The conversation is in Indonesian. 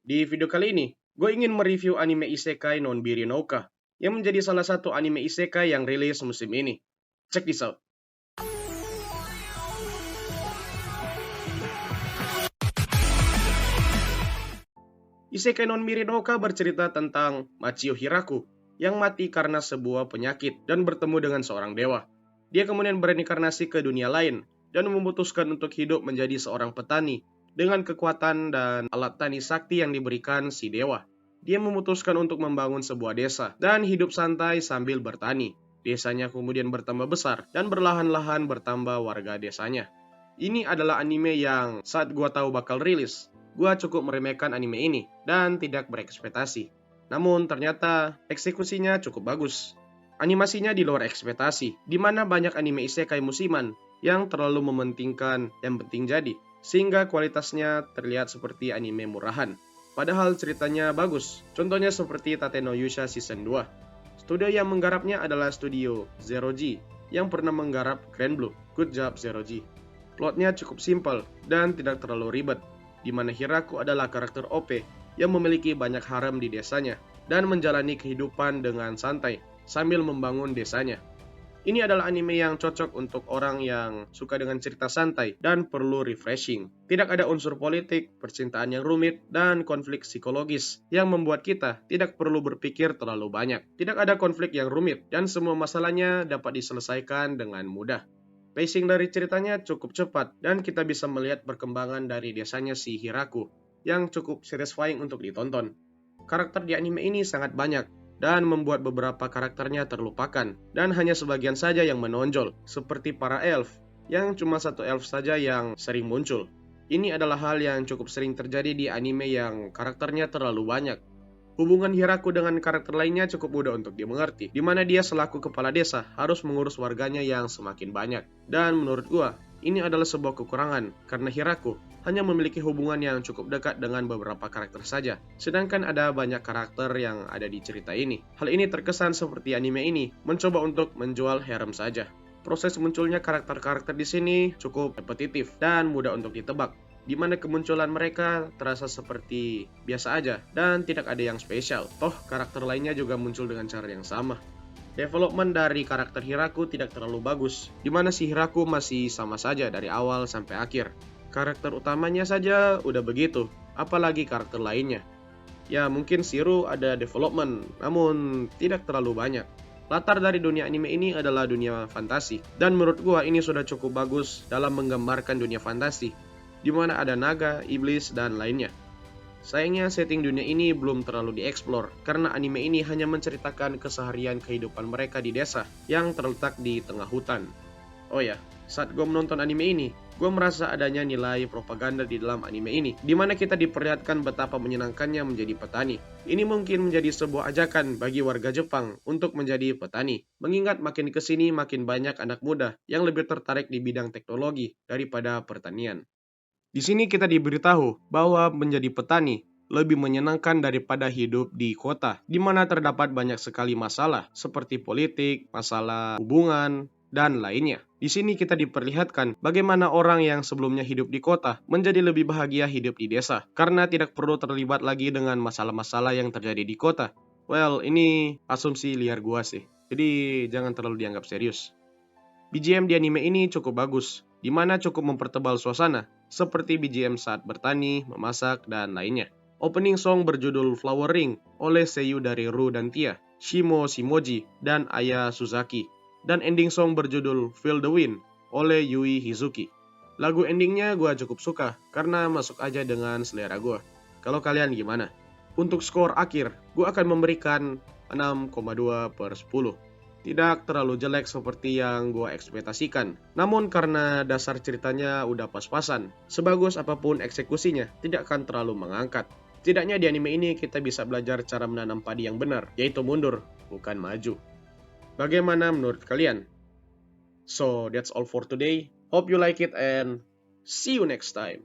Di video kali ini, gue ingin mereview anime Isekai Nonbiri no Uka, yang menjadi salah satu anime Isekai yang rilis musim ini. Check this out. Isekai Nonbiri no Uka bercerita tentang Machio Hiraku, yang mati karena sebuah penyakit dan bertemu dengan seorang dewa. Dia kemudian berinkarnasi ke dunia lain, dan memutuskan untuk hidup menjadi seorang petani, dengan kekuatan dan alat tani sakti yang diberikan si dewa. Dia memutuskan untuk membangun sebuah desa, dan hidup santai sambil bertani. Desanya kemudian bertambah besar, dan berlahan-lahan bertambah warga desanya. Ini adalah anime yang saat gua tahu bakal rilis, gua cukup meremehkan anime ini, dan tidak berekspektasi. Namun ternyata eksekusinya cukup bagus. Animasinya di luar ekspektasi, di mana banyak anime isekai musiman yang terlalu mementingkan yang penting jadi, sehingga kualitasnya terlihat seperti anime murahan. Padahal ceritanya bagus, contohnya seperti Tate no Yusha Season 2. Studio yang menggarapnya adalah studio Zero G, yang pernah menggarap Grand Blue. Good job Zero G. Plotnya cukup simpel dan tidak terlalu ribet, di mana Hiraku adalah karakter OP yang memiliki banyak harem di desanya dan menjalani kehidupan dengan santai sambil membangun desanya. Ini adalah anime yang cocok untuk orang yang suka dengan cerita santai dan perlu refreshing. Tidak ada unsur politik, percintaan yang rumit, dan konflik psikologis yang membuat kita tidak perlu berpikir terlalu banyak. Tidak ada konflik yang rumit, dan semua masalahnya dapat diselesaikan dengan mudah. Pacing dari ceritanya cukup cepat, dan kita bisa melihat perkembangan dari desanya si Hiraku, yang cukup satisfying untuk ditonton. Karakter di anime ini sangat banyak, dan membuat beberapa karakternya terlupakan, dan hanya sebagian saja yang menonjol, seperti para elf, yang cuma satu elf saja yang sering muncul. Ini adalah hal yang cukup sering terjadi di anime yang karakternya terlalu banyak. Hubungan Hiraku dengan karakter lainnya cukup mudah untuk dimengerti, di mana dia selaku kepala desa harus mengurus warganya yang semakin banyak. Dan menurut gua, ini adalah sebuah kekurangan, karena Hiraku hanya memiliki hubungan yang cukup dekat dengan beberapa karakter saja, sedangkan ada banyak karakter yang ada di cerita ini. Hal ini terkesan seperti anime ini mencoba untuk menjual harem saja. Proses munculnya karakter-karakter di sini cukup repetitif dan mudah untuk ditebak, di mana kemunculan mereka terasa seperti biasa aja dan tidak ada yang spesial. Toh karakter lainnya juga muncul dengan cara yang sama. Development dari karakter Hiraku tidak terlalu bagus, di mana si Hiraku masih sama saja dari awal sampai akhir. Karakter utamanya saja udah begitu, apalagi karakter lainnya. Ya mungkin Shiro ada development, namun tidak terlalu banyak. Latar dari dunia anime ini adalah dunia fantasi, dan menurut gua ini sudah cukup bagus dalam menggambarkan dunia fantasi, di mana ada naga, iblis, dan lainnya. Sayangnya setting dunia ini belum terlalu dieksplor, karena anime ini hanya menceritakan keseharian kehidupan mereka di desa yang terletak di tengah hutan. Oh ya, saat gue menonton anime ini, gue merasa adanya nilai propaganda di dalam anime ini, di mana kita diperlihatkan betapa menyenangkannya menjadi petani. Ini mungkin menjadi sebuah ajakan bagi warga Jepang untuk menjadi petani, mengingat makin kesini makin banyak anak muda yang lebih tertarik di bidang teknologi daripada pertanian. Di sini kita diberitahu bahwa menjadi petani lebih menyenangkan daripada hidup di kota, di mana terdapat banyak sekali masalah seperti politik, masalah hubungan, dan lainnya. Di sini kita diperlihatkan bagaimana orang yang sebelumnya hidup di kota menjadi lebih bahagia hidup di desa, karena tidak perlu terlibat lagi dengan masalah-masalah yang terjadi di kota. Well, ini asumsi liar gua sih, jadi jangan terlalu dianggap serius. BGM di anime ini cukup bagus, di mana cukup mempertebal suasana, seperti BGM saat bertani, memasak, dan lainnya. Opening song berjudul Flower Ring oleh seiyu dari Ru dan Tia, Shimo Shimoji, dan Aya Suzaki. Dan ending song berjudul Feel the Wind oleh Yui Hizuki. Lagu endingnya gue cukup suka, karena masuk aja dengan selera gue. Kalau kalian gimana? Untuk skor akhir, gue akan memberikan 6,2/10. Tidak terlalu jelek seperti yang gue ekspektasikan. Namun karena dasar ceritanya udah pas-pasan, sebagus apapun eksekusinya, tidak akan terlalu mengangkat. Setidaknya di anime ini kita bisa belajar cara menanam padi yang benar, yaitu mundur, bukan maju. Bagaimana menurut kalian? So, that's all for today. Hope you like it and see you next time.